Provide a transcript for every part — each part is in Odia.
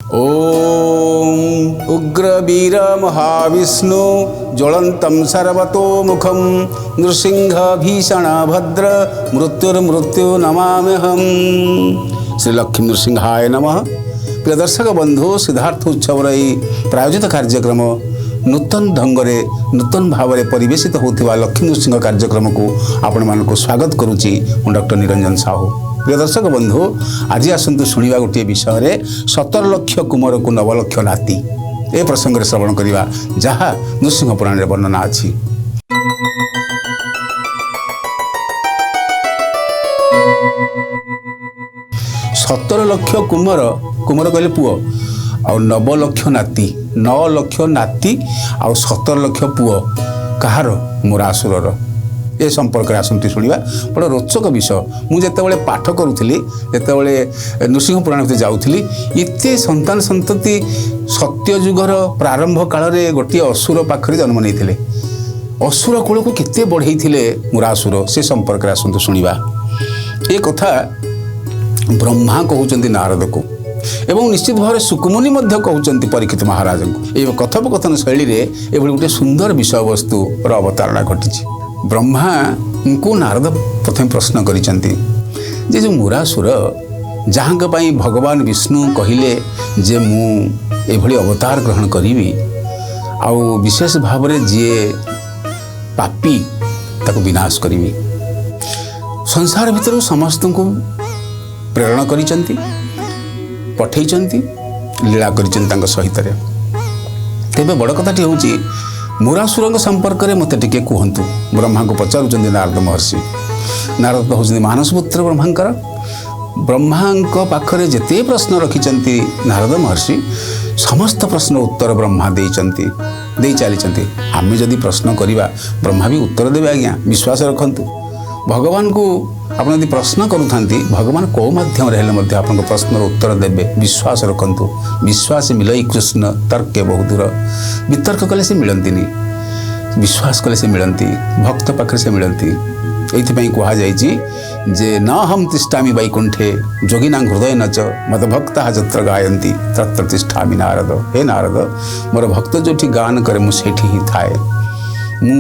ओम उग्रवीर महाविष्णु ज्वलन्तं सर्वतोमुखं नृसिंह भीषण भद्र मृत्युर्मृत्यु नमाम्यहम्। श्री लक्ष्मी नृसिंहाय नमः। प्रिय दर्शक बंधु, सिद्धार्थ उत्सव प्रायोजित कार्यक्रम नूतन ढंग से नूतन भाव में परिवेशित होता लक्ष्मी नृसिंह कार्यक्रम को आपण मानक स्वागत करुच्ची डॉक्टर निरंजन साहू। प्रिय दर्शक बंधु, आज आसतु शुणा गोटे विषय 17 लक्ष कुमार को 9 लक्ष नाती ए प्रसंग में श्रवण करवा जहाँ नृसिंह पुराण वर्णना अच्छी। 17 लक्ष कुमार कुमार कहले पुओ आ 9 लक्ष नाती 9 लक्ष नाती आ 17 लक्ष पुओ कहार मुरासुरर ए संपर्क आसती शुणा। बड़ा रोचक विषय। मुझे पाठ करुली जिते नृसिंह पुराण भर जाऊँगी एत संतान संतति सत्ययुगर प्रारंभ काल में गोटे असुर पाखरे जन्म नहीं असुर कूल को केते बढ़ई मुरासुर से संपर्क आसतु शुणा। ए कथा ब्रह्मा कहते नारद को एवं निश्चित भाव सुकुमुनि कहते परीक्षित महाराज को। ये कथोपकथन शैली में गोटे सुंदर विषय वस्तु अवतारणा घटी। ब्रह्मा को नारद प्रथम प्रश्न करिसेंती जे जो मुरासुर जहाँ भगवान विष्णु कहले जे मु एभली अवतार ग्रहण करी आउ विशेष भाव में जी पापी ताको विनाश करी संसार भितर समस्त को प्रेरणा करिसेंती पठेइचंती लीला करिसेंती सहित। तेबे बड़ कथाटी होची मुरासुर संपर्क में मत टे कहतु। ब्रह्मा को पचारुंट नारद महर्षि। नारद हूँ मानस पुत्र ब्रह्मांकर। ब्रह्मा पाखरे जिते प्रश्न रखिंट नारद महर्षि समस्त प्रश्न उत्तर ब्रह्मा दे चली। आम जदि प्रश्न करवा ब्रह्मा भी उत्तर देवे। आज्ञा विश्वास रखु भगवान को आप प्रश्न करूँ भगवान कौ माध्यम आप प्रश्न उत्तर देवे। विश्वास रखु। विश्वास मिलई कृष्ण तर्के बहुत दूर। वितर्क कले से मिलती विश्वास कले से मिलती भक्त पाखे से मिलती। ये कहुई जे न हम तिष्ठामि वैकुंठे जोगिना हृदय नच मत भक्ता जत्र गायंती तत्र तिष्ठामि नारद। हे नारद मोर भक्त जो गान करे मुझे ही थाए। मु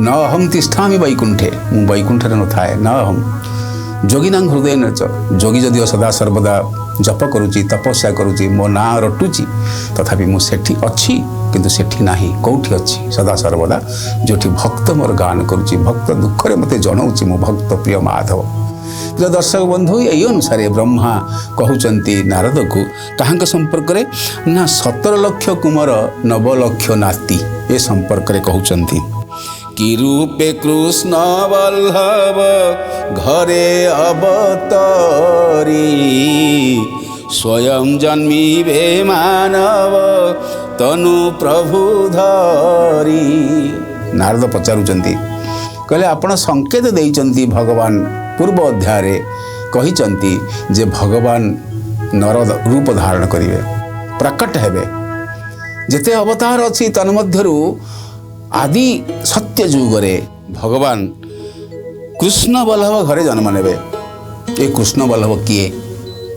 न हम तिष्ठामि वैकुंठे मु वैकुंठ न थाए न हम जोगिना हृदय नच। जोगी जदि सदा सर्वदा जप करुच्ची तपस्या करुच्ची मो ना रटुची तथापि मुझे अच्छी किंतु सेठी नाही कौटी अच्छी सदा सर्वदा जो भक्त मोर गान करुच्ची भक्त दुखरे मते जनाऊँगी मो भक्त प्रिय माधव। प्रिय दर्शक बंधु यही अनुसार ब्रह्मा कहते नारद को कहाँ संपर्क में ना 17 लक्ष कुमार 9 लक्ष नाती ए संपर्क में कहते कि रूपे कृष्ण वल्लभ घरे अवतरी स्वयं जन्मीबे मानव तनु प्रभु धरी। नारद पचारुचंती कहले आपण संकेत देइचंती भगवान पूर्व अध्याय कहिचंती जे भगवान नर रूप धारण करिवे प्रकट हेबे। जेते अवतार अछि तन्मध्यरु आदि सत्य जुगरे भगवान कृष्ण बल्लभ घरे जन्म नेबे। ए कृष्ण बल्लभ किए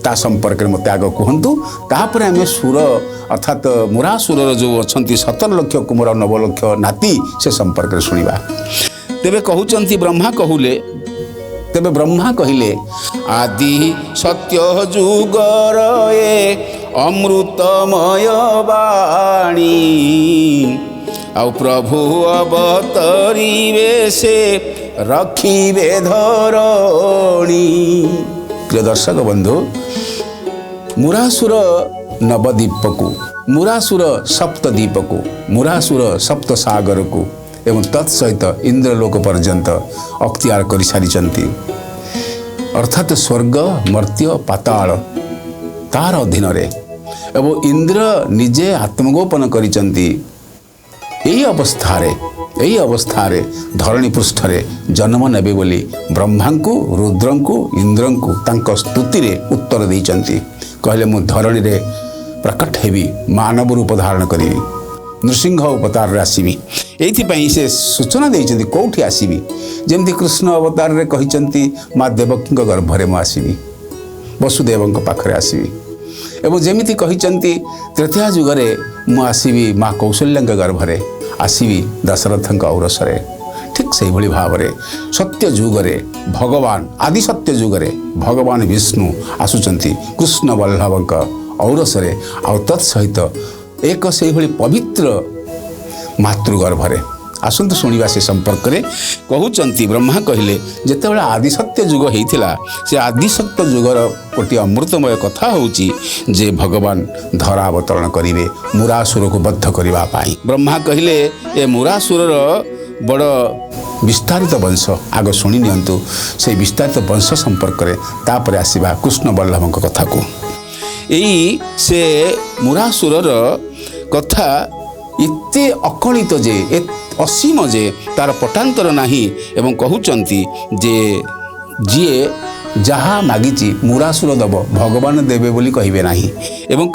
ता संपर्क में मत आग कहतु। तापर आम सुर अर्थात मुरासुर जो अच्छा 17 लक्ष कुमार 9 लक्ष नाती से संपर्क में शुणा। तेबे कहउचंती ब्रह्मा कहूले तेबे ब्रह्मा कहिले आदि सत्य जुगर ए अमृतमय वाणी आउ प्रभु अवतरीवे से रखिबे धरणी। प्रिय दर्शक बंधु, मुरासुर नवद्वीप को मुरासुर सप्तद्वीप को मुरासुर सप्त सागर को एवं तत्सहित इंद्रलोक पर्यंत अख्तियार कर सारी अर्थात स्वर्ग मर्त्य पाताल तार अधीन एवं इंद्र निजे आत्मगोपन करिचंती। यही अवस्था धरणी पृष्ठ जन्म नेबे बोली ब्रह्मा को रुद्र को इंद्र को तांको स्तुति रे उत्तर देइचंती। कहले मु धरणी रे प्रकट हेबी मानव रूप धारण करी नृसिंह अवतार रे आसीबी। एइथिपई से सूचना देइचंती कोठी आसीबी जेमती कृष्ण अवतार रे कहिचंती माँ देवकी गर्भरे मु आसीबी वसुदेव पाखरे आसीबी। ଏବଂ ଯେମିତି କହିଛନ୍ତି ତ୍ରେତୟା ଯୁଗରେ ମୁଁ ଆସିବି ମା କୌଶଲ୍ୟାଙ୍କ ଗର୍ଭରେ, ଆସିବି ଦଶରଥଙ୍କ ଔରସରେ। ଠିକ୍ ସେଇଭଳି ଭାବରେ ସତ୍ୟ ଯୁଗରେ ଭଗବାନ, ଆଦି ସତ୍ୟ ଯୁଗରେ ଭଗବାନ ବିଷ୍ଣୁ ଆସୁଛନ୍ତି କୃଷ୍ଣ ବଲ୍ଲଭଙ୍କ ଔରସରେ, ଆଉ ତତ୍ ସହିତ ଏକ ସେଇଭଳି ପବିତ୍ର ମାତୃଗର୍ଭରେ। ଆସନ୍ତୁ ଶୁଣିବା ସେ ସମ୍ପର୍କରେ। କହୁଛନ୍ତି ବ୍ରହ୍ମା କହିଲେ, ଯେତେବେଳେ ଆଦିସତ୍ୟ ଯୁଗ ହେଇଥିଲା, ସେ ଆଦିସତ୍ୟ ଯୁଗର ଗୋଟିଏ ଅମୃତମୟ କଥା ହେଉଛି ଯେ ଭଗବାନ ଧରା ଅବତରଣ କରିବେ ମୁରାସୁରକୁ ବଦ୍ଧ କରିବା ପାଇଁ। ବ୍ରହ୍ମା କହିଲେ ଏ ମୁରାସୁରର ବଡ଼ ବିସ୍ତାରିତ ବଂଶ ଆଗ ଶୁଣି ନିଅନ୍ତୁ, ସେଇ ବିସ୍ତାରିତ ବଂଶ ସମ୍ପର୍କରେ, ତାପରେ ଆସିବା କୃଷ୍ଣ ବଲ୍ଲଭଙ୍କ କଥାକୁ। ଏଇ ସେ ମୁରାସୁରର କଥା ଏତେ ଅକଳିତ ଯେ, ଅସୀମ ଯେ ତାର ପଟାନ୍ତର ନାହିଁ। ଏବଂ କହୁଛନ୍ତି ଯେ ଯିଏ ଯାହା ମାଗିଛି ମୁରାସୁର ଦେବ, ଭଗବାନ ଦେବେ ବୋଲି କହିବେ ନାହିଁ। ଏବଂ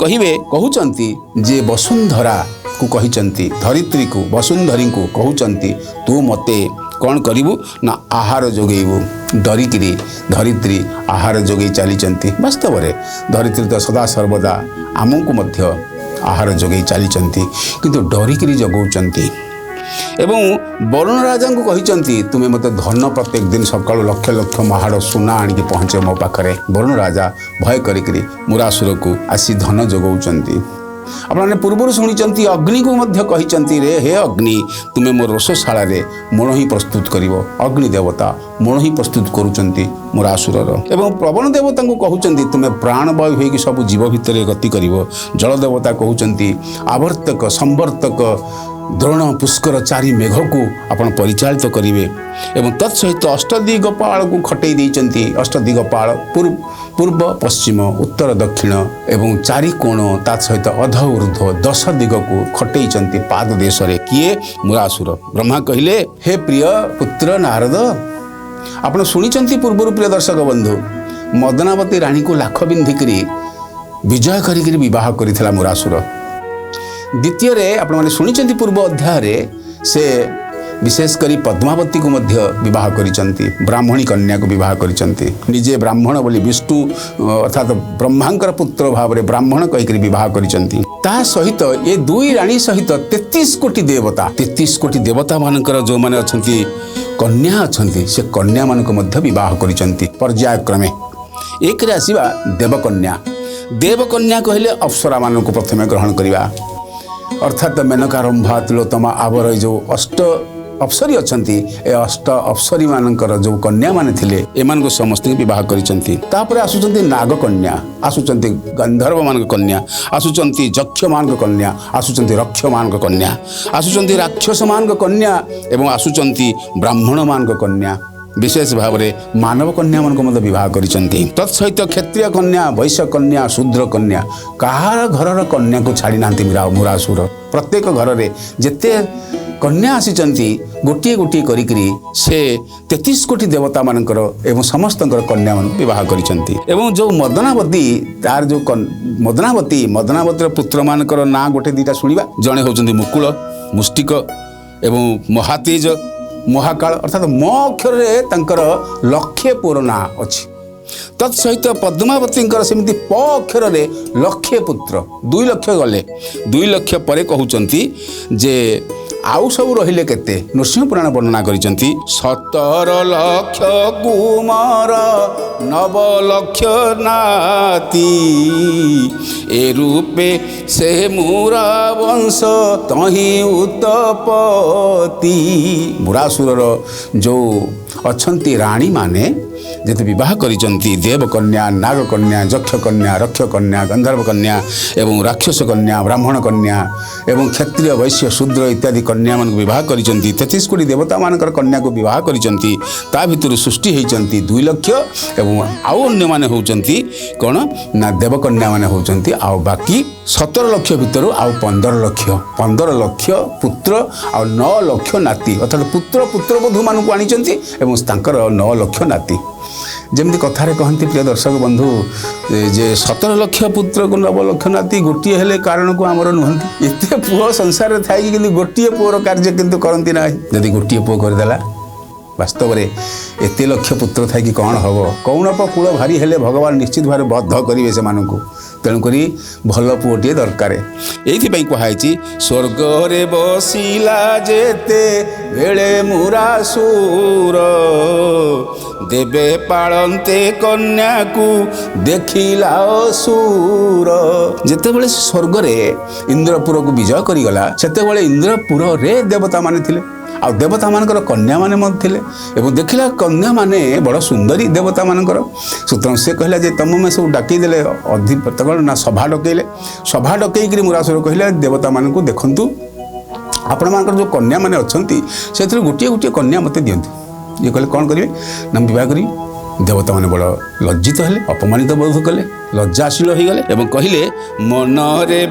କହୁଛନ୍ତି ଯେ ବସୁନ୍ଧରାକୁ କହିଛନ୍ତି, ଧରିତ୍ରୀକୁ ବସୁନ୍ଧରୀଙ୍କୁ କହୁଛନ୍ତି ତୁ ମୋତେ କ'ଣ କରିବୁ ନା ଆହାର ଯୋଗେଇବୁ। ଡରିକିରି ଧରିତ୍ରୀ ଆହାର ଯୋଗେଇ ଚାଲିଛନ୍ତି। ବାସ୍ତବରେ ଧରିତ୍ରୀ ତ ସଦା ସର୍ବଦା ଆମକୁ ମଧ୍ୟ ଆହାର ଯୋଗେଇ ଚାଲିଛନ୍ତି, କିନ୍ତୁ ଡରିକିରି ଜଗଉଛନ୍ତି। ଏବଂ ବରୁଣ ରାଜାଙ୍କୁ କହିଛନ୍ତି ତୁମେ ମୋତେ ଧନ ପ୍ରତ୍ୟେକ ଦିନ ସକାଳୁ ଲକ୍ଷ ଲକ୍ଷ ମହାଡ଼ ସୁନା ଆଣିକି ପହଞ୍ଚ ମୋ ପାଖରେ। ବରୁଣ ରାଜା ଭୟ କରିକିରି ମୁରାସୁରକୁ ଆସି ଧନ ଯୋଗାଉଛନ୍ତି। ଆପଣମାନେ ପୂର୍ବରୁ ଶୁଣିଛନ୍ତି ଅଗ୍ନିକୁ ମଧ୍ୟ କହିଛନ୍ତି, ରେ ହେ ଅଗ୍ନି, ତୁମେ ମୋ ରୋଷଶାଳାରେ ମୋଣ ହିଁ ପ୍ରସ୍ତୁତ କରିବ। ଅଗ୍ନି ଦେବତା ମୋଣ ହିଁ ପ୍ରସ୍ତୁତ କରୁଛନ୍ତି ମୁରାସୁରର। ଏବଂ ପବନ ଦେବତାଙ୍କୁ କହୁଛନ୍ତି ତୁମେ ପ୍ରାଣବାୟୁ ହୋଇକି ସବୁ ଜୀବ ଭିତରେ ଗତି କରିବ। ଜଳ ଦେବତା କହୁଛନ୍ତି ଆବର୍ତ୍ତକ ସମ୍ବର୍ତ୍ତକ ଦ୍ରୋଣ ପୁଷ୍କର ଚାରି ମେଘକୁ ଆପଣ ପରିଚାଳିତ କରିବେ। ଏବଂ ତତ୍ ସହିତ ଅଷ୍ଟଦିଗପାଳକୁ ଖଟେଇ ଦେଇଛନ୍ତି। ଅଷ୍ଟଦିଗପାଳ ପୂର୍ବ ପଶ୍ଚିମ ଉତ୍ତର ଦକ୍ଷିଣ ଏବଂ ଚାରି କୋଣ, ତା ସହିତ ଅଧ ଉର୍ଦ୍ଧ୍ୱ 10 ଦିଗକୁ ଖଟେଇଛନ୍ତି ପାଦ ଦେଶରେ। କିଏ? ମୁରାସୁର। ବ୍ରହ୍ମା କହିଲେ, ହେ ପ୍ରିୟ ପୁତ୍ର ନାରଦ, ଆପଣ ଶୁଣିଛନ୍ତି ପୂର୍ବରୁ ପ୍ରିୟ ଦର୍ଶକ ବନ୍ଧୁ, ମଦନାବତୀ ରାଣୀକୁ ଲାଖ ବିନ୍ଧିକିରି ବିଜୟ କରିକିରି ବିବାହ କରିଥିଲା ମୁରାସୁର। ଦ୍ୱିତୀୟରେ ଆପଣମାନେ ଶୁଣିଛନ୍ତି ପୂର୍ବ ଅଧ୍ୟାୟରେ ସେ ବିଶେଷ କରି ପଦ୍ମାବତୀକୁ ମଧ୍ୟ ବିବାହ କରିଛନ୍ତି, ବ୍ରାହ୍ମଣୀ କନ୍ୟାକୁ ବିବାହ କରିଛନ୍ତି। ନିଜେ ବ୍ରାହ୍ମଣ ବୋଲି ବିଷ୍ଣୁ ଅର୍ଥାତ୍ ବ୍ରହ୍ମାଙ୍କର ପୁତ୍ର ଭାବରେ ବ୍ରାହ୍ମଣ କହିକରି ବିବାହ କରିଛନ୍ତି। ତା ସହିତ ଏ ଦୁଇ ରାଣୀ ସହିତ 33 କୋଟି ଦେବତା, 33 କୋଟି ଦେବତାମାନଙ୍କର ଯେଉଁମାନେ ଅଛନ୍ତି କନ୍ୟା ଅଛନ୍ତି, ସେ କନ୍ୟାମାନଙ୍କୁ ମଧ୍ୟ ବିବାହ କରିଛନ୍ତି ପର୍ଯ୍ୟାୟକ୍ରମେ। ଏକରେ ଆସିବା ଦେବକନ୍ୟା। ଦେବକନ୍ୟା କହିଲେ ଅପ୍ସରାମାନଙ୍କୁ ପ୍ରଥମେ ଗ୍ରହଣ କରିବା, ଅର୍ଥାତ୍ ମେନକା ରମ୍ଭା ତିଲୋତ୍ତମା ଆବର ଯେଉଁ ଅଷ୍ଟ ଅପ୍ସରୀ ଅଛନ୍ତି, ଏ ଅଷ୍ଟ ଅପ୍ସରୀମାନଙ୍କର ଯେଉଁ କନ୍ୟାମାନେ ଥିଲେ ଏମାନଙ୍କୁ ସମସ୍ତଙ୍କୁ ବିବାହ କରିଛନ୍ତି। ତାପରେ ଆସୁଛନ୍ତି ନାଗକନ୍ୟା, ଆସୁଛନ୍ତି ଗନ୍ଧର୍ବମାନଙ୍କ କନ୍ୟା, ଆସୁଛନ୍ତି ଯକ୍ଷମାନଙ୍କ କନ୍ୟା, ଆସୁଛନ୍ତି ରକ୍ଷମାନଙ୍କ କନ୍ୟା, ଆସୁଛନ୍ତି ରାକ୍ଷସମାନଙ୍କ କନ୍ୟା ଏବଂ ଆସୁଛନ୍ତି ବ୍ରାହ୍ମଣମାନଙ୍କ କନ୍ୟା। ବିଶେଷ ଭାବରେ ମାନବ କନ୍ୟାମାନଙ୍କୁ ମଧ୍ୟ ବିବାହ କରିଛନ୍ତି। ତତ୍ ସହିତ କ୍ଷତ୍ରିୟ କନ୍ୟା, ବୈଶ୍ୟ କନ୍ୟା, ଶୂଦ୍ର କନ୍ୟା, କାହାର ଘରର କନ୍ୟାକୁ ଛାଡ଼ି ନାହାନ୍ତି ମୁରାସୁର। ପ୍ରତ୍ୟେକ ଘରରେ ଯେତେ କନ୍ୟା ଆସିଛନ୍ତି ଗୋଟିଏ ଗୋଟିଏ କରିକିରି ସେ 33 କୋଟି ଦେବତାମାନଙ୍କର ଏବଂ ସମସ୍ତଙ୍କର କନ୍ୟାମାନଙ୍କୁ ବିବାହ କରିଛନ୍ତି। ଏବଂ ଯେଉଁ ମଦନାବତୀ, ତାର ଯେଉଁ ମଦନାବତୀର ପୁତ୍ରମାନଙ୍କର ନାଁ ଗୋଟେ ଦୁଇଟା ଶୁଣିବା। ଜଣେ ହେଉଛନ୍ତି ମୁକୁଳ, ମୁଷ୍ଟିକ ଏବଂ ମହାତେଜ, ମହାକାଳ, ଅର୍ଥାତ୍ ମ ଅକ୍ଷରରେ ତାଙ୍କର ଲକ୍ଷେ ପୁଅର ନାଁ ଅଛି। ତତ୍ ସହିତ ପଦ୍ମାବତୀଙ୍କର ସେମିତି ପ ଅକ୍ଷରରେ ଲକ୍ଷେ ପୁତ୍ର, 2 ଲକ୍ଷ ଗଲେ। 2 ଲକ୍ଷ ପରେ କହୁଛନ୍ତି ଯେ ଆଉ ସବୁ ରହିଲେ କେତେ? ନୃସିଂହ ପୁରାଣ ବର୍ଣ୍ଣନା କରିଛନ୍ତି 17 ଲକ୍ଷ କୁମାର 9 ଲକ୍ଷ ନାତି, ଏ ରୂପେ ସେ ମୁରା ବଂଶ ତହିଁ ଉତ୍ତପତି। ମୁରାସୁରର ଯେଉଁ ଅଛନ୍ତି ରାଣୀମାନେ ଯେତେ ବିବାହ କରିଛନ୍ତି, ଦେବକନ୍ୟା, ନାଗକନ୍ୟା, ଯକ୍ଷକନ୍ୟା, ରକ୍ଷକନ୍ୟା, ଗନ୍ଧର୍ବ କନ୍ୟା ଏବଂ ରାକ୍ଷସ କନ୍ୟା, ବ୍ରାହ୍ମଣ କନ୍ୟା ଏବଂ କ୍ଷତ୍ରିୟ, ବୈଶ୍ୟ, ଶୂଦ୍ର ଇତ୍ୟାଦି କନ୍ୟାମାନଙ୍କୁ ବିବାହ କରିଛନ୍ତି। 33 କୋଟି ଦେବତାମାନଙ୍କର କନ୍ୟାକୁ ବିବାହ କରିଛନ୍ତି। ତା ଭିତରୁ ସୃଷ୍ଟି ହୋଇଛନ୍ତି 2 ଲକ୍ଷ ଏବଂ ଆଉ ଅନ୍ୟମାନେ ହେଉଛନ୍ତି କ'ଣ ନା ଦେବକନ୍ୟାମାନେ ହେଉଛନ୍ତି ଆଉ ବାକି 17 ଲକ୍ଷ ଭିତରୁ ଆଉ 15 ଲକ୍ଷ ପୁତ୍ର ଆଉ 9 ଲକ୍ଷ ନାତି, ଅର୍ଥାତ୍ ପୁତ୍ରବଧୂମାନଙ୍କୁ ଆଣିଛନ୍ତି ଏବଂ ତାଙ୍କର 9 ଲକ୍ଷ ନାତି। ଯେମିତି କଥାରେ କହନ୍ତି ପ୍ରିୟ ଦର୍ଶକ ବନ୍ଧୁ ଯେ 17 ଲକ୍ଷ ପୁତ୍ରକୁ 9 ଲକ୍ଷ ନାତି, ଗୋଟିଏ ହେଲେ କାରଣକୁ ଆମର ନୁହନ୍ତି। ଏତେ ପୁଅ ସଂସାରରେ ଥାଇକି କିନ୍ତୁ ଗୋଟିଏ ପୁଅର କାର୍ଯ୍ୟ କିନ୍ତୁ କରନ୍ତି ନାହିଁ। ଯଦି ଗୋଟିଏ ପୁଅ କରିଦେଲା ବାସ୍ତବରେ ଏତେ ଲକ୍ଷ ପୁତ୍ର ଥାଇକି କ'ଣ ହେବ? କୌଣପ କୂଳ ଭାରି ହେଲେ ଭଗବାନ ନିଶ୍ଚିତ ଭାବରେ ବଦ୍ଧ କରିବେ ସେମାନଙ୍କୁ। ତେଣୁକରି ଭଲ ପୁଅଟିଏ ଦରକାର। ଏଇଥିପାଇଁ କୁହାଯାଇଛି ସ୍ୱର୍ଗରେ ବସିଲା ଯେତେ ବେଳେ ମୁରାସୁର, ଦେବେ ପାଳନ୍ତେ କନ୍ୟାକୁ ଦେଖିଲା ଅସୁର। ଯେତେବେଳେ ସେ ସ୍ୱର୍ଗରେ ଇନ୍ଦ୍ରପୁରକୁ ବିଜୟ କରିଗଲା, ସେତେବେଳେ ଇନ୍ଦ୍ରପୁରରେ ଦେବତାମାନେ ଥିଲେ, ଆଉ ଦେବତାମାନଙ୍କର କନ୍ୟାମାନେ ମଧ୍ୟ ଥିଲେ। ଏବଂ ଦେଖିଲା କନ୍ୟାମାନେ ବଡ଼ ସୁନ୍ଦରୀ ଦେବତାମାନଙ୍କର। ସୁତରାଂ ସେ କହିଲା ଯେ ତମେ ସବୁ ଡାକିଦେଲେ, ଅଧିପତି ନା ସଭା ଡକେଇଲେ। ସଭା ଡକେଇକିରି ମୁରାସୁର କହିଲେ ଦେବତାମାନଙ୍କୁ, ଦେଖନ୍ତୁ ଆପଣମାନଙ୍କର ଯେଉଁ କନ୍ୟାମାନେ ଅଛନ୍ତି ସେଥିରୁ ଗୋଟିଏ ଗୋଟିଏ କନ୍ୟା ମୋତେ ଦିଅନ୍ତୁ। ଇଏ କହିଲେ କ'ଣ କରିବେ ନା ବିବାହ କରିବି। ଦେବତାମାନେ ବଡ଼ ଲଜ୍ଜିତ ହେଲେ, ଅପମାନିତ ବୋଧ କଲେ, ଲଜ୍ଜାଶୀଳ ହୋଇଗଲେ ଏବଂ କହିଲେ ମନରେ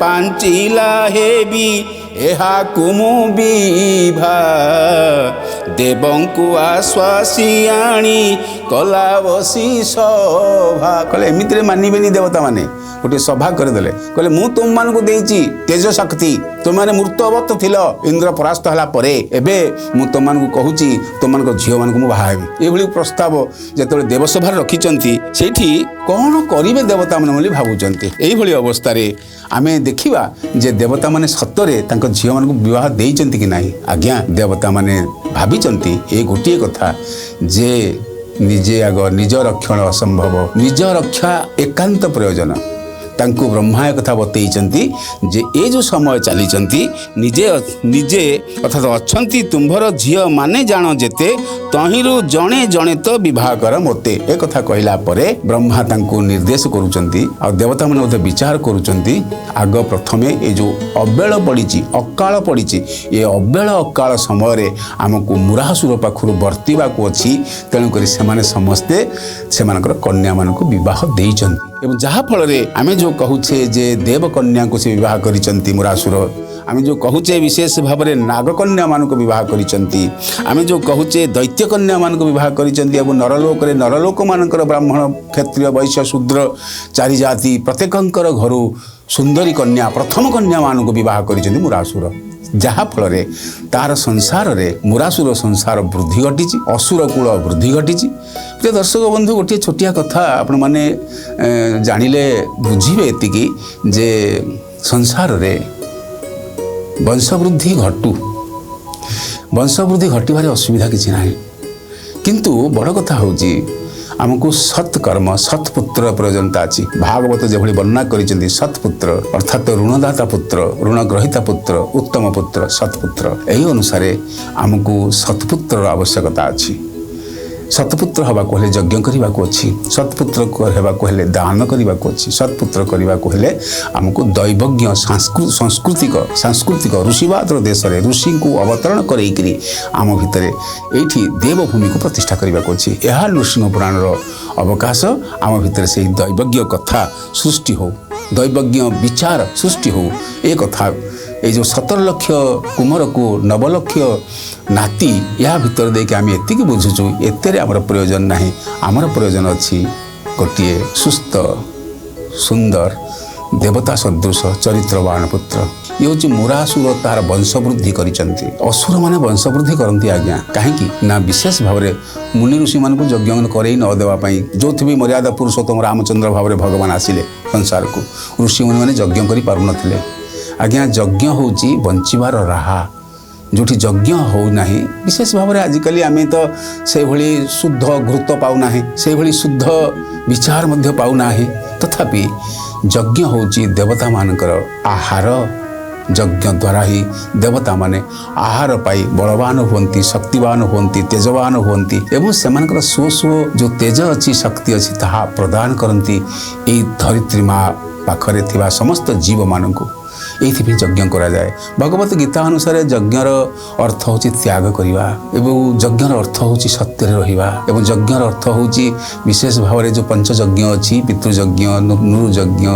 ପାଞ୍ଚିଲା ହେବି ଏହାକୁ ମୁଁ ବିଭା, ଦେବଙ୍କୁ ଆଶ୍ୱାସୀ ଆଣି କଲା ବସି ସଭା। କହିଲେ ଏମିତିରେ ମାନିବେନି ଦେବତାମାନେ। ଗୋଟିଏ ସଭା କରିଦେଲେ, କହିଲେ ମୁଁ ତୁମମାନଙ୍କୁ ଦେଇଛି ତେଜ ଶକ୍ତି, ତୁମମାନେ ମୃତବତ ଥିଲ ଇନ୍ଦ୍ର ପରାସ୍ତ ହେଲା ପରେ, ଏବେ ମୁଁ ତୁମମାନଙ୍କୁ କହୁଛି ତୁମମାନଙ୍କ ଝିଅମାନଙ୍କୁ ମୁଁ ବାହା ହେବି। ଏଭଳି ପ୍ରସ୍ତାବ ଯେତେବେଳେ ଦେବସଭାରେ ରଖିଛନ୍ତି, ସେଇଠି କ'ଣ କରିବେ ଦେବତାମାନେ ବୋଲି ଭାବୁଛନ୍ତି। ଏଇଭଳି ଅବସ୍ଥାରେ ଆମେ ଦେଖିବା ଯେ ଦେବତାମାନେ ସତରେ ତାଙ୍କ ଝିଅମାନଙ୍କୁ ବିବାହ ଦେଇଛନ୍ତି କି ନାହିଁ। ଆଜ୍ଞା, ଦେବତାମାନେ ଭାବିଛନ୍ତି ଏ ଗୋଟିଏ କଥା ଯେ ନିଜେ ଆଗ ନିଜ ରକ୍ଷଣ ଅସମ୍ଭବ, ନିଜ ରକ୍ଷା ଏକାନ୍ତ ପ୍ରୟୋଜନ। ତାଙ୍କୁ ବ୍ରହ୍ମା କଥା ବତେଇଛନ୍ତି ଯେ ଏ ଯେଉଁ ସମୟ ଚାଲିଛନ୍ତି ନିଜେ ଅର୍ଥାତ୍ ଅଛନ୍ତି ତୁମ୍ଭର ଝିଅ ମାନେ ଜାଣ ଯେତେ, ତହିଁରୁ ଜଣେ ଜଣେ ତ ବିବାହ କର ମୋତେ। ଏ କଥା କହିଲା ପରେ ବ୍ରହ୍ମା ତାଙ୍କୁ ନିର୍ଦ୍ଦେଶ କରୁଛନ୍ତି, ଆଉ ଦେବତାମାନେ ମଧ୍ୟ ବିଚାର କରୁଛନ୍ତି। ଆଗ ପ୍ରଥମେ ଏ ଯେଉଁ ଅବେଳ ପଡ଼ିଛି, ଅକାଳ ପଡ଼ିଛି, ଏ ଅବେଳ ଅକାଳ ସମୟରେ ଆମକୁ ମୁରାସୁର ପାଖରୁ ବର୍ତ୍ତିବାକୁ ଅଛି। ତେଣୁକରି ସେମାନେ ସମସ୍ତେ ସେମାନଙ୍କର କନ୍ୟାମାନଙ୍କୁ ବିବାହ ଦେଇଛନ୍ତି। ଏବଂ ଯାହାଫଳରେ ଆମେ ଯେଉଁ କହୁଛେ ଯେ ଦେବକନ୍ୟାଙ୍କୁ ସେ ବିବାହ କରିଛନ୍ତି ମୁରାସୁର, ଆମେ ଯେଉଁ କହୁଛେ ବିଶେଷ ଭାବରେ ନାଗକନ୍ୟାମାନଙ୍କୁ ବିବାହ କରିଛନ୍ତି, ଆମେ ଯେଉଁ କହୁଛେ ଦୈତ୍ୟକନ୍ୟାମାନଙ୍କୁ ବିବାହ କରିଛନ୍ତି ଏବଂ ନରଲୋକରେ ନରଲୋକମାନଙ୍କର ବ୍ରାହ୍ମଣ କ୍ଷତ୍ରିୟ ବୈଶ୍ୟ ଶୂଦ୍ର ଚାରି ଜାତି ପ୍ରତ୍ୟେକଙ୍କର ଘରୁ ସୁନ୍ଦରୀ କନ୍ୟା ପ୍ରଥମ କନ୍ୟାମାନଙ୍କୁ ବିବାହ କରିଛନ୍ତି ମୁରାସୁର। ଯାହାଫଳରେ ତାର ସଂସାରରେ ମୁରାସୁର ସଂସାର ବୃଦ୍ଧି ଘଟିଛି, ଅସୁର କୂଳ ବୃଦ୍ଧି ଘଟିଛି। ପ୍ରିୟ ଦର୍ଶକ ବନ୍ଧୁ, ଗୋଟିଏ ଛୋଟିଆ କଥା ଆପଣମାନେ ଜାଣିଲେ ବୁଝିବେ ଏତିକି ଯେ ସଂସାରରେ ବଂଶବୃଦ୍ଧି ଘଟିବାରେ ଅସୁବିଧା କିଛି ନାହିଁ। କିନ୍ତୁ ବଡ଼ କଥା ହେଉଛି ଆମକୁ ସତ୍କର୍ମ ସତ୍ପୁତ୍ର ପ୍ରୟୋଜନତା ଅଛି। ଭାଗବତ ଯେଭଳି ବର୍ଣ୍ଣନା କରିଛନ୍ତି ସତ୍ପୁତ୍ର ଅର୍ଥାତ୍ ଋଣଦାତା ପୁତ୍ର, ଋଣଗ୍ରହିତା ପୁତ୍ର, ଉତ୍ତମ ପୁତ୍ର, ସତ୍ପୁତ୍ର। ଏହି ଅନୁସାରେ ଆମକୁ ସତ୍ପୁତ୍ରର ଆବଶ୍ୟକତା ଅଛି। ସତ୍ପୁତ୍ର ହେବାକୁ ହେଲେ ଯଜ୍ଞ କରିବାକୁ ଅଛି, ସତ୍ପୁତ୍ର ହେବାକୁ ହେଲେ ଦାନ କରିବାକୁ ଅଛି, ସତ୍ପୁତ୍ର କରିବାକୁ ହେଲେ ଆମକୁ ଦୈବଜ୍ଞ ସାଂସ୍କୃତିକ ଋଷିବାଦର ଦେଶରେ ଋଷିଙ୍କୁ ଅବତରଣ କରେଇକିରି ଆମ ଭିତରେ ଏଇଠି ଦେବଭୂମିକୁ ପ୍ରତିଷ୍ଠା କରିବାକୁ ଅଛି। ଏହା ନୃସିଂହ ପୁରାଣର ଅବକାଶ। ଆମ ଭିତରେ ସେହି ଦୈବଜ୍ଞ କଥା ସୃଷ୍ଟି ହେଉ, ଦୈବଜ୍ଞ ବିଚାର ସୃଷ୍ଟି ହେଉ। ଏ କଥା এই যে 17 লক্ষ কুমরকু 9 লক্ষ নাতি ଏହା ଭିତରେ ଦେଇକି ଆମେ ଏତିକି ବୁଝୁଛୁ, ଏତେରେ ଆମର ପ୍ରୟୋଜନ ନାହିଁ। ଆମର ପ୍ରୟୋଜନ ଅଛି ଗୋଟିଏ ସୁସ୍ଥ ସୁନ୍ଦର ଦେବତା ସଦୃଶ ଚରିତ୍ରବାନ ପୁତ୍ର। ଇଏ ହେଉଛି ମୁରାସୁର, ତାହାର ବଂଶବୃଦ୍ଧି କରିଛନ୍ତି। ଅସୁରମାନେ ବଂଶବୃଦ୍ଧି କରନ୍ତି ଆଜ୍ଞା, କାହିଁକି ନା ବିଶେଷ ଭାବରେ ମୁନି ଋଷିମାନଙ୍କୁ ଯଜ୍ଞ କରେଇ ନ ଦେବା ପାଇଁ। ଯୋଉଥିପାଇଁ ମର୍ଯ୍ୟାଦା ପୁରୁଷୋତ୍ତମ ରାମଚନ୍ଦ୍ର ଭାବରେ ଭଗବାନ ଆସିଲେ ସଂସାରକୁ, ଋଷିମୁନିମାନେ ଯଜ୍ଞ କରିପାରୁନଥିଲେ। ଆଜ୍ଞା, ଯଜ୍ଞ ହେଉଛି ବଞ୍ଚିବାର ରାହା। ଯେଉଁଠି ଯଜ୍ଞ ହେଉନାହିଁ, ବିଶେଷ ଭାବରେ ଆଜିକାଲି ଆମେ ତ ସେଇଭଳି ଶୁଦ୍ଧ ଘୃତ ପାଉନାହିଁ, ସେଇଭଳି ଶୁଦ୍ଧ ବିଚାର ମଧ୍ୟ ପାଉନାହିଁ। ତଥାପି ଯଜ୍ଞ ହେଉଛି ଦେବତାମାନଙ୍କର ଆହାର। ଯଜ୍ଞ ଦ୍ୱାରା ହିଁ ଦେବତାମାନେ ଆହାର ପାଇ ବଳବାନ ହୁଅନ୍ତି, ଶକ୍ତିବାନ ହୁଅନ୍ତି, ତେଜବାନ ହୁଅନ୍ତି ଏବଂ ସେମାନଙ୍କର ଯେଉଁ ତେଜ ଅଛି, ଶକ୍ତି ଅଛି, ତାହା ପ୍ରଦାନ କରନ୍ତି ଏହି ଧରିତ୍ରୀ ମା ପାଖରେ ଥିବା ସମସ୍ତ ଜୀବମାନଙ୍କୁ। এইଥିପାଇଁ ଯଜ୍ଞ କରାଯାଏ। ଭଗବତ ଗୀତା ଅନୁସାରେ ଯଜ୍ଞର ଅର୍ଥ ହେଉଛି ତ୍ୟାଗ କରିବା ଏବଂ ଯଜ୍ଞର ଅର୍ଥ ହେଉଛି ସତ୍ୟରେ ରହିବା ଏବଂ ଯଜ୍ଞର ଅର୍ଥ ହେଉଛି ବିଶେଷ ଭାବରେ ଯେଉଁ ପଞ୍ଚଯଜ୍ଞ ଅଛି, ପିତୃଯଜ୍ଞ, ନୃଯଜ୍ଞ,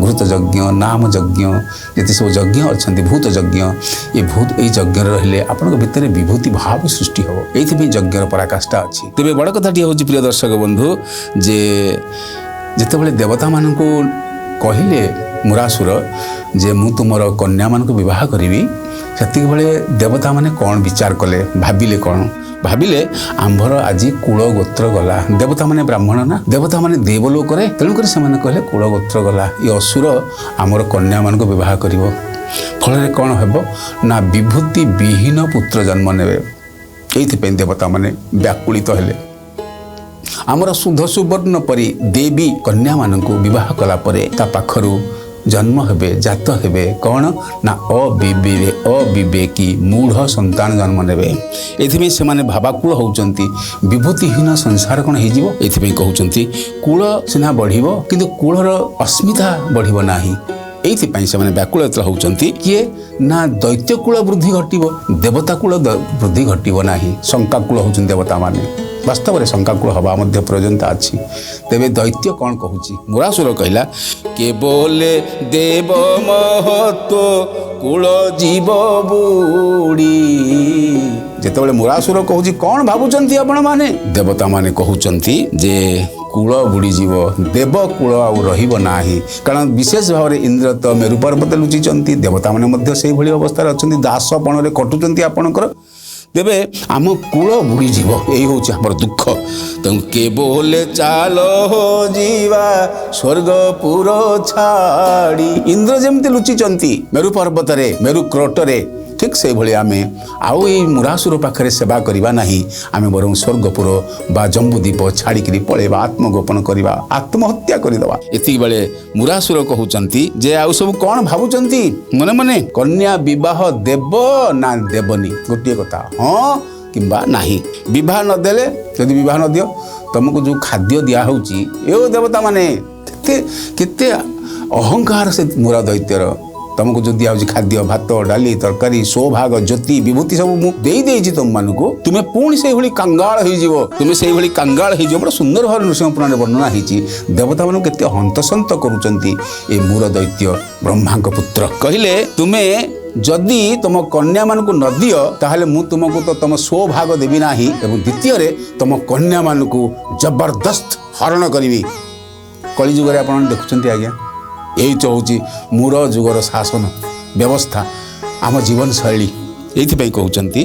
ଘୃତ ଯଜ୍ଞ, ନାମ ଯଜ୍ଞ, ଯେତେ ସବୁ ଯଜ୍ଞ ଅଛନ୍ତି, ଭୂତ ଯଜ୍ଞ, ଏଇ ଯଜ୍ଞରେ ରହିଲେ ଆପଣଙ୍କ ଭିତରେ ବିଭୂତି ଭାବ ସୃଷ୍ଟି ହେବ। এইଥିପାଇଁ ଯଜ୍ଞର ପରାକାଷ୍ଠା ଅଛି। ତେବେ ବଡ଼ କଥାଟି ହେଉଛି ପ୍ରିୟ ଦର୍ଶକ ବନ୍ଧୁ ଯେ ଯେତେବେଳେ ଦେବତାମାନଙ୍କୁ କହିଲେ ମୁରାସୁର ଯେ ମୁଁ ତୁମର କନ୍ୟାମାନଙ୍କୁ ବିବାହ କରିବି, ସେତିକି ବେଳେ ଦେବତା ମାନେ କ'ଣ ବିଚାର କଲେ, ଭାବିଲେ କ'ଣ? ଭାବିଲେ ଆମ୍ଭର ଆଜି କୁଳ ଗୋତ୍ର ଗଲା। ଦେବତା ମାନେ ବ୍ରାହ୍ମଣ ନା, ଦେବତା ମାନେ ଦେବଲୋକରେ, ତେଣୁକରି ସେମାନେ କହିଲେ କୁଳ ଗୋତ୍ର ଗଲା, ଏ ଅସୁର ଆମର କନ୍ୟାମାନଙ୍କୁ ବିବାହ କରିବ। ଫଳରେ କ'ଣ ହେବ ନା ବିଭୂତି ବିହୀନ ପୁତ୍ର ଜନ୍ମ ନେବେ। ଏଇଥିପାଇଁ ଦେବତା ମାନେ ବ୍ୟାକୁଳିତ ହେଲେ। ଆମର ସୁଧ ସୁବର୍ଣ୍ଣ ପରି ଦେବୀ କନ୍ୟାମାନଙ୍କୁ ବିବାହ କଲା ପରେ ତା ପାଖରୁ ଜନ୍ମ ହେବେ, ଜାତ ହେବେ କ'ଣ ନା ଅବିବେକୀ ମୂଢ଼ ସନ୍ତାନ ଜନ୍ମ ନେବେ। ଏଥିପାଇଁ ସେମାନେ ଭାବାକୁଳ ହେଉଛନ୍ତି। ବିଭୂତିହୀନ ସଂସାର କ'ଣ ହେଇଯିବ? ଏଥିପାଇଁ କହୁଛନ୍ତି କୂଳ ସିନା ବଢ଼ିବ କିନ୍ତୁ କୂଳର ଅସ୍ମିତା ବଢ଼ିବ ନାହିଁ। ଏଇଥିପାଇଁ ସେମାନେ ବ୍ୟାକୁଳ ହେଉଛନ୍ତି। କିଏ ନା ଦୈତ୍ୟ କୂଳ ବୃଦ୍ଧି ଘଟିବ, ଦେବତା କୂଳ ବୃଦ୍ଧି ଘଟିବ ନାହିଁ। ଶଙ୍କାକୁଳ ହେଉଛନ୍ତି ଦେବତାମାନେ। ବାସ୍ତବରେ ଶଙ୍କାକୁଳ ହେବା ମଧ୍ୟ ପ୍ରୟୋଜନତା ଅଛି। ତେବେ ଦୈତ୍ୟ କ'ଣ କହୁଛି? ମୁରାସୁର କହିଲା କେବଲେ ଦେବ ମହତ୍ଵ କୂଳ ଜୀବ ବୁଡ଼ି। ଯେତେବେଳେ ମୁରାସୁର କହୁଛି କ'ଣ ଭାବୁଛନ୍ତି ଆପଣମାନେ? ଦେବତାମାନେ କହୁଛନ୍ତି ଯେ କୂଳ ବୁଡ଼ିଯିବ, ଦେବ କୂଳ ଆଉ ରହିବ ନାହିଁ। କାରଣ ବିଶେଷ ଭାବରେ ଇନ୍ଦ୍ର ତ ମେରୁ ପର୍ବତ ଲୁଚିଛନ୍ତି, ଦେବତାମାନେ ମଧ୍ୟ ସେଇଭଳି ଅବସ୍ଥାରେ ଅଛନ୍ତି, ଦାସପଣରେ କଟୁଛନ୍ତି ଆପଣଙ୍କର। ତେବେ ଆମ କୂଳ ବୁଡ଼ିଯିବ, ଏଇ ହେଉଛି ଆମର ଦୁଃଖ। ତେଣୁ କେବଲେ ଚାଲ ଯିବା ସ୍ୱର୍ଗପୁର ଛାଡ଼ି। ଇନ୍ଦ୍ର ଯେମିତି ଲୁଚିଛନ୍ତି ମେରୁ ପର୍ବତରେ, ମେରୁ କ୍ରୋଟରେ, ଠିକ୍ ସେଇଭଳି ଆମେ ଆଉ ଏଇ ମୁରାସୁର ପାଖରେ ସେବା କରିବା ନାହିଁ। ଆମେ ବରଂ ସ୍ୱର୍ଗପୁର ବା ଜମ୍ବୁଦ୍ୱୀପ ଛାଡ଼ିକିରି ପଳେଇବା, ଆତ୍ମଗୋପନ କରିବା, ଆତ୍ମହତ୍ୟା କରିଦେବା। ଏତିକି ବେଳେ ମୁରାସୁର କହୁଛନ୍ତି ଯେ ଆଉ ସବୁ କ'ଣ ଭାବୁଛନ୍ତି ମନେ ମନେ? କନ୍ୟା ବିବାହ ଦେବ ନା ଦେବନି? ଗୋଟିଏ କଥା, ହଁ କିମ୍ବା ନାହିଁ। ବିବାହ ନଦେଲେ, ଯଦି ବିବାହ ନ ଦିଅ ତମକୁ ଯେଉଁ ଖାଦ୍ୟ ଦିଆହେଉଛି, ଏ ଦେବତା ମାନେ କେତେ ଅହଙ୍କାର ସେ ମୁରା ଦୈତ୍ୟର। ତମକୁ ଯଦି ଦିଆହେଉଛି ଖାଦ୍ୟ, ଭାତ, ଡାଲି, ତରକାରୀ, ସୌଭାଗ, ଜ୍ୟୋତି, ବିଭୂତି ସବୁ ମୁଁ ଦେଇଛି ତମମାନଙ୍କୁ, ତୁମେ ପୁଣି ସେଇଭଳି କାଙ୍ଗାଳ ହେଇଯିବ। ବଡ଼ ସୁନ୍ଦର ଭାବରେ ନୃସିଂହ ପୁରାଣରେ ବର୍ଣ୍ଣନା ହେଇଛି। ଦେବତାମାନଙ୍କୁ କେତେ ହନ୍ତସନ୍ତ କରୁଛନ୍ତି ଏ ମୂର ଦୈତ୍ୟ ବ୍ରହ୍ମାଙ୍କ ପୁତ୍ର। କହିଲେ ତୁମେ ଯଦି ତମ କନ୍ୟାମାନଙ୍କୁ ନ ଦିଅ ତାହେଲେ ମୁଁ ତୁମକୁ ତ ତମ ସୌଭାଗ ଦେବି ନାହିଁ, ଏବଂ ଦ୍ୱିତୀୟରେ ତମ କନ୍ୟାମାନଙ୍କୁ ଜବରଦସ୍ତ ହରଣ କରିବି। କଳିଯୁଗରେ ଆପଣ ଦେଖୁଛନ୍ତି ଆଜ୍ଞା, ଏଇ ତ ହେଉଛି ମୂର ଯୁଗର ଶାସନ ବ୍ୟବସ୍ଥା, ଆମ ଜୀବନଶୈଳୀ। ଏଇଥିପାଇଁ କହୁଛନ୍ତି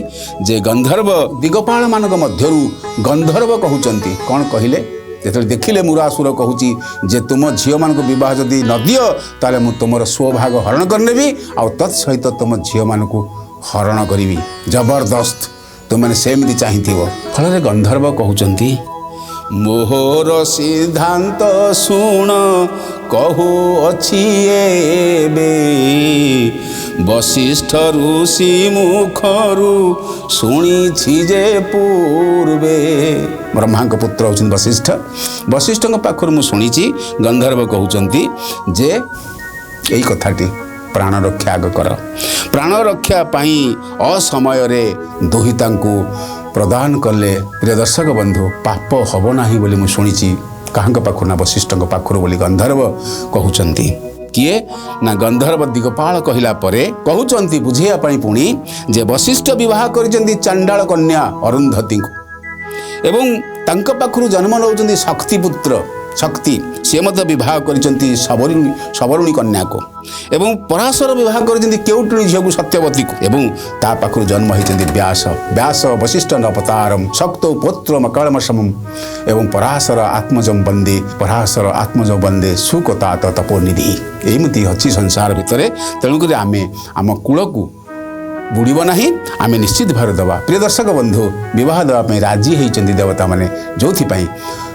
ଯେ ଗନ୍ଧର୍ବ ଦିଗପାଳମାନଙ୍କ ମଧ୍ୟରୁ ଗନ୍ଧର୍ବ କହୁଛନ୍ତି କ'ଣ କହିଲେ? ଯେତେବେଳେ ଦେଖିଲେ ମୁରାସୁର କହୁଛି ଯେ ତୁମ ଝିଅମାନଙ୍କୁ ବିବାହ ଯଦି ନ ଦିଅ ତାହେଲେ ମୁଁ ତୁମର ସ୍ୱଭାଗ ହରଣ କରିନେବି, ଆଉ ତତ୍ ସହିତ ତୁମ ଝିଅମାନଙ୍କୁ ହରଣ କରିବି, ଜବରଦସ୍ତ ତୁମମାନେ ସେମିତି ଚାହିଁଥିବ। ଫଳରେ ଗନ୍ଧର୍ବ କହୁଛନ୍ତି ମୋହର ସିଦ୍ଧାନ୍ତ ଶୁଣ କହୁଅଛି ଏବେ, ବଶିଷ୍ଠ ଋଷି ମୁଖରୁ ଶୁଣିଛି ଯେ ପୂର୍ବେ। ବ୍ରହ୍ମାଙ୍କ ପୁତ୍ର ହେଉଛନ୍ତି ବଶିଷ୍ଠ। ବଶିଷ୍ଠଙ୍କ ପାଖରୁ ମୁଁ ଶୁଣିଛି, ଗନ୍ଧର୍ବ କହୁଛନ୍ତି ଯେ ଏଇ କଥାଟି ପ୍ରାଣ ରକ୍ଷା ଆଗ କର। ପ୍ରାଣ ରକ୍ଷା ପାଇଁ ଅସମୟରେ ଦୁହିତାଙ୍କୁ ପ୍ରଦାନ କଲେ ପ୍ରିୟ ଦର୍ଶକ ବନ୍ଧୁ ପାପ ହେବ ନାହିଁ ବୋଲି ମୁଁ ଶୁଣିଛି। କାହାଙ୍କ ପାଖରୁ? ନା ବଶିଷ୍ଠଙ୍କ ପାଖରୁ ବୋଲି ଗନ୍ଧର୍ବ କହୁଛନ୍ତି। କିଏ? ନା ଗନ୍ଧର୍ବ ଦିଗପାଳ କହିଲା ପରେ କହୁଛନ୍ତି ବୁଝେଇବା ପାଇଁ ପୁଣି ଯେ ବଶିଷ୍ଠ ବିବାହ କରିଛନ୍ତି ଚାଣ୍ଡାଳ କନ୍ୟା ଅରୁନ୍ଧତୀଙ୍କୁ, ଏବଂ ତାଙ୍କ ପାଖରୁ ଜନ୍ମ ନେଉଛନ୍ତି ଶକ୍ତିପୁତ୍ର ଶକ୍ତି। ସେ ମଧ୍ୟ ବିବାହ କରିଛନ୍ତି ସବରୁଣୀ କନ୍ୟାକୁ, ଏବଂ ପରାଶର ବିବାହ କରିଛନ୍ତି କେଉଟୁଣୀ ଝିଅକୁ ସତ୍ୟବତୀକୁ, ଏବଂ ତା ପାଖରୁ ଜନ୍ମ ହୋଇଛନ୍ତି ବ୍ୟାସ ବଶିଷ୍ଠ ନପତାରମ ଶକ୍ତ ପୌତ୍ର ମକାଳମଶମମ୍, ଏବଂ ପରାଶର ଆତ୍ମଜ ବନ୍ଦେ ସୁକତାତ ତପୋନିଧି। ଏମିତି ଅଛି ସଂସାର ଭିତରେ। ତେଣୁକରି ଆମେ ଆମ କୂଳକୁ ବୁଡ଼ିବ ନାହିଁ, ଆମେ ନିଶ୍ଚିତ ଭାବରେ ଦେବା। ପ୍ରିୟ ଦର୍ଶକ ବନ୍ଧୁ, ବିବାହ ଦେବା ପାଇଁ ରାଜି ହେଇଛନ୍ତି ଦେବତାମାନେ, ଯେଉଁଥିପାଇଁ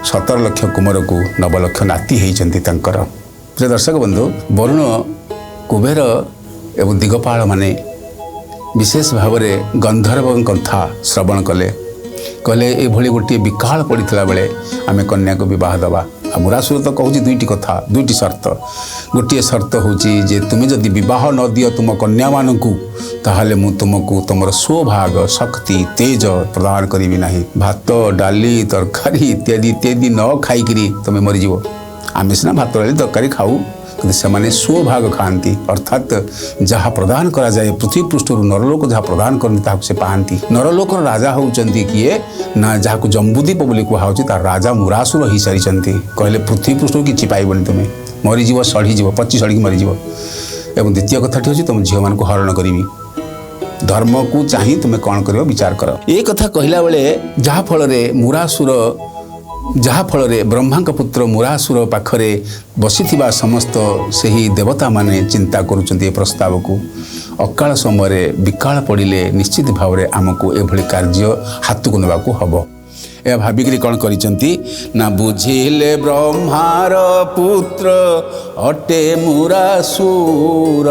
17 ଲକ୍ଷ କୁମାରକୁ 9 ଲକ୍ଷ ନାତି ହେଇଛନ୍ତି ତାଙ୍କର। ପ୍ରିୟ ଦର୍ଶକ ବନ୍ଧୁ, ବରୁଣ, କୁବେର ଏବଂ ଦିଗପାଳ ମାନେ ବିଶେଷ ଭାବରେ ଗନ୍ଧର୍ବଙ୍କ କଥା ଶ୍ରବଣ କଲେ। କହିଲେ ଏଭଳି ଗୋଟିଏ ବିକାଳ ପଡ଼ିଥିଲା ବେଳେ ଆମେ କନ୍ୟାକୁ ବିବାହ ଦେବା। ଆଉ ମୁରାସୁର ତ କହୁଛି ଦୁଇଟି ସର୍ତ୍ତ। ଗୋଟିଏ ସର୍ତ୍ତ ହେଉଛି ଯେ ତୁମେ ଯଦି ବିବାହ ନ ଦିଅ ତୁମ କନ୍ୟାମାନଙ୍କୁ, ତାହେଲେ ମୁଁ ତୁମକୁ ତୁମର ସ୍ୱଭାଗ ଶକ୍ତି ତେଜ ପ୍ରଦାନ କରିବି ନାହିଁ। ଭାତ, ଡାଲି, ତରକାରୀ ଇତ୍ୟାଦି ନ ଖାଇକିରି ତୁମେ ମରିଯିବ। ଆମେ ସିନା ଭାତ, ଡାଲି, ତରକାରୀ ଖାଉ, କିନ୍ତୁ ସେମାନେ ସ୍ୱଭାଗ ଖାଆନ୍ତି, ଅର୍ଥାତ୍ ଯାହା ପ୍ରଦାନ କରାଯାଏ ପୃଥିବୀ ପୃଷ୍ଠରୁ ନରଲୋକ ଯାହା ପ୍ରଦାନ କରନ୍ତି ତାହାକୁ ସେ ପାଆନ୍ତି। ନରଲୋକର ରାଜା ହେଉଛନ୍ତି କିଏ? ନା ଯାହାକୁ ଜମ୍ବୁଦ୍ୱୀପ ବୋଲି କୁହାହେଉଛି ତାର ରାଜା ମୁରାସୁର ହେଇସାରିଛନ୍ତି। କହିଲେ ପୃଥିବୀ ପୃଷ୍ଠରୁ କିଛି ପାଇବନି ତୁମେ, मरीज सढ़ीज पची सड़ी मरीज। एवं द्वितीय कथाटी हूँ तुम झील मानक हरण करी धर्म को चाह तुम्हें कौन कर विचार कर। ये कथा कहला बेले जहाँफल मुरासुर जहाँफल ब्रह्मा पुत्र मुरासुर पाखरे बसी समस्त से ही देवता माने चिंता करुँच प्रस्ताव को अकाल समय विकाल पड़े निश्चित भाव में आमको एभली कार्य हाथ को नेबा हम ए भाविकी कौन करिसेंती ना बुझिले ब्रह्मार पुत्र अटे मुरासुर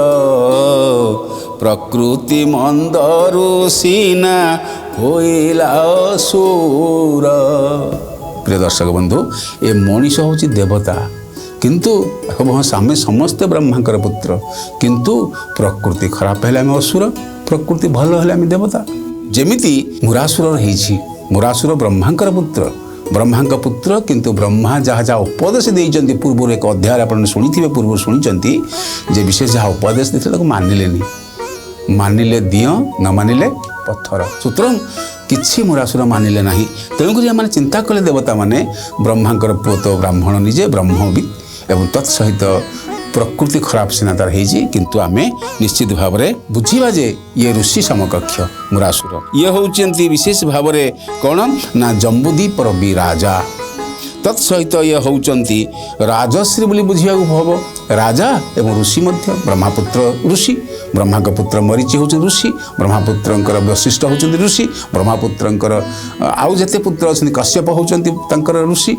प्रकृति मंदरु सीना होइला असुर। प्रिय दर्शक बंधु ए मनीष हूँ देवता किंतु आम समस्ते ब्रह्मांकर पुत्र किंतु प्रकृति खराब है आम असुर प्रकृति भल है आम देवता। जेमिति मुरासुर है मुरासुर ब्रह्मांकर पुत्र किंतु ब्रह्मा जहाँ जहाँ उपदेश देते पूर्व एक अध्याय आप शुणी पूर्व शुणी जे विशेष जहाँ उपदेश देते मानिले मानिले दियो न मानिले पत्थर सूत्र किछि मुरासुर मानिले नाही। तेणुक मैंने चिंता कले देवता माने ब्रह्मांकर पुओ तो ब्राह्मण निजे ब्रह्मविद एवं तत्सहित प्रकृति खराब सीना तार है किंतु आमे निश्चित भाव में बुझा जे ये ऋषि समकक्ष मुरासुर ये होउचंती विशेष भाव में कौन ना जम्बूद्वीप भी राजा तत्सहित ये होउचंती राजश्री बोली बुझा हम राजा एवं ऋषि मध्य ब्रह्मपुत्र ऋषि ब्रह्मा पुत्र मरीचि होउचंती ऋषि ब्रह्मपुत्र वशिष्ठ होउचंती ऋषि ब्रह्मपुत्र आउ जते पुत्र अछंती कश्यप होउचंती तंकर ऋषि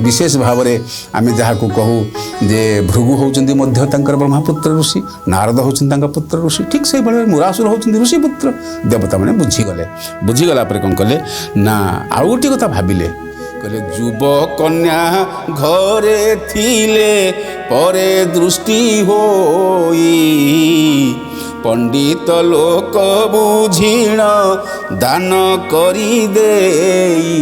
विशेष भाव में आम जहाँ को कहू जे भृगु होउचंती मध्य तंकर ब्रह्मपुत्र ऋषि नारद होउचंती तंकर पुत्र ऋषि ठीक से भाव मुरासुर होउचंती ऋषि पुत्र देवता मैंने बुझीगला कौन कले ना आउ गोटे कथा भाविले कहले जुब कन्या घरे थिले परे दृष्टि होई पंडित लोक बुझिण दान करी देई।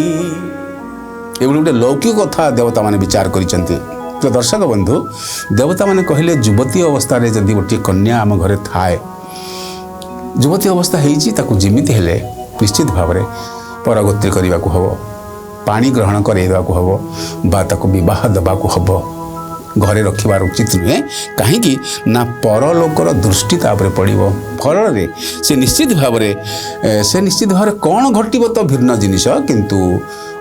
ये गोटे लौकिक कथा देवता माने विचार करिसेंती। तो दर्शक बंधु देवता माने कहले युवती अवस्था रे जदि गोटे कन्या आम घरे थाए युवती अवस्था हेछि ताकू जिमिति हेले निश्चित भाव में परगति करने को हम पानी ग्रहण करवाक हम बा ताको विवाह देवाक हम घरे रखिबार उचित नुहे कहीं ना परलोकर दृष्टि तापर पड़ो फल से निश्चित भाव में कौन घटो तो भिन्न जिनिस किंतु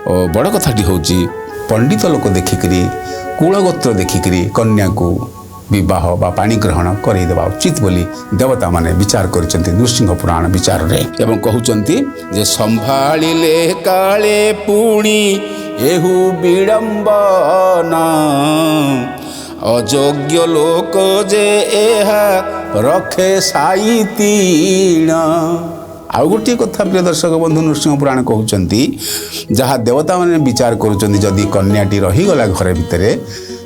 बड़ कथाटी हूँ पंडित लोक देखिकी कुलगोत्र देखिकी कन्या को विवाह बा पानी ग्रहण करदेवा उचित बोली देवता माने विचार करिसेंती नृसिंह पुराण विचार रे एवं कहउचंती जे संभाळिले काले पुणी एहु विडंबना अयोग्य लोक जे एहा रखे साईतीण। आउ गोटे कथा प्रिय दर्शक बंधु नृसिंह पुराण कहउचंती जहाँ देवता माने विचार करुचंती जदि कन्याटी रहीगला घर भितरे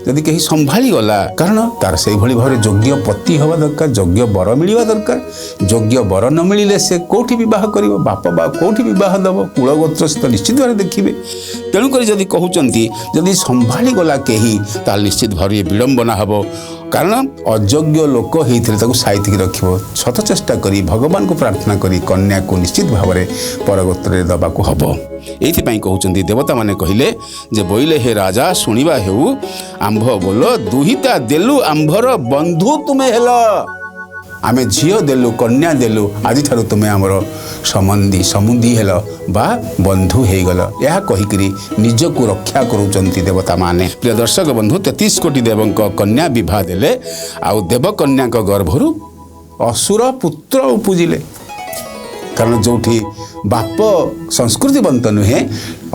जदि कहीं संभाली गला कारण तार से भाव में योग्य पति हवा दरकार योग्य बर मिलवा दरकार योग्य बर न मिले से कौटी बह कर बाप बा कौटी बह दब कुलगोत्र से तो निश्चित भाव देखिए तेणुक जदि कहते जदि संभाली गला कहीं ताल निश्चित भाव में विडंबना हम कारण अयोग्य लोक होते साइतिक रखिब शत चेष्टा करी भगवान को प्रार्थना करी कन्या को निश्चित भाव में परगोत्र दबाक हम। ये कहते देवता माने कहले जे बोइले हे राजा शुणा हेउ आंभ बोल दुहिता देलु आंभर बंधु तुम्हें हेल आमे झील देलु कन्या देलु आज ठारू तुम्हें आमर समंदी समुदी हेल बा बंधु हो गल यह कहीकि निज को रक्षा करुचंती देवता माने। प्रिय दर्शक बंधु 33 कोटी देवंक कन्या विवाह देले आउ देव कन्या गर्भरु असुर पुत्र उपजिले कारण जोठी बाप संस्कृतिवंत नुहे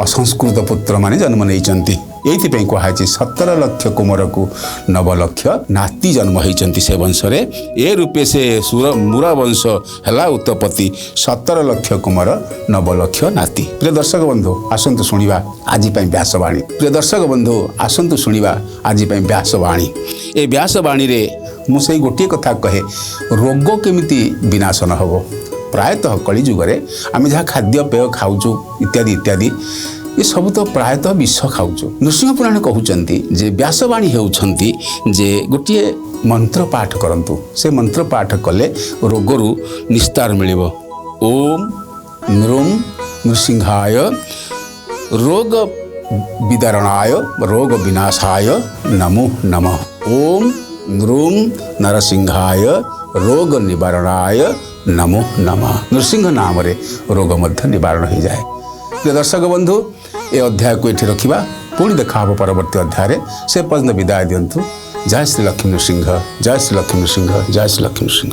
असंस्कृत पुत्र माने जन्म नहीं ये कहुई 17 लक्ष कुमार को 9 लक्ष नाती जन्म होती से वंश ए रूपे से सुर मुरा वंश है उत्पत्ति 17 लक्ष कुमार 9 लक्ष नाती। प्रिय दर्शक बंधु आसतु शुणा आज व्यासवाणी प्रिय दर्शक बंधु आसतु शुणा आज व्यासवाणी ए व्यासवाणी रे मुझे गोटे कथा कहे रोग केमिति विनाशन हम प्रायतः कली जुगरे आम जहाँ खाद्य पेय खाऊचु इत्यादि इत्यादि ये सब तो प्रायतः विष खाऊचु। नृसिंह पुराण कहते जे व्यासवाणी होउछंती जे गोटे मंत्र पाठ करंतु से मंत्र पाठ कले रोगरु निस्तार मिलिबो। ओम नृम नृसिंहाय रोग विदारणाय रोग विनाशाय नमो नमः। ओम नृं नरसिंहाय रोग निवारणाय नमो नमः। नृसिंह नाम रे रोग मध्य निवारण हो जाए। प्रिय दर्शक बंधु ए अध्याय को ये रखा पुणी देखा परवर्ती अध्याय से पर्यंत विदाय दिंतु। जय श्री लक्ष्मी नृसिंह, जय श्री लक्ष्मी नृसिंह, जय श्री लक्ष्मी नृसिंह।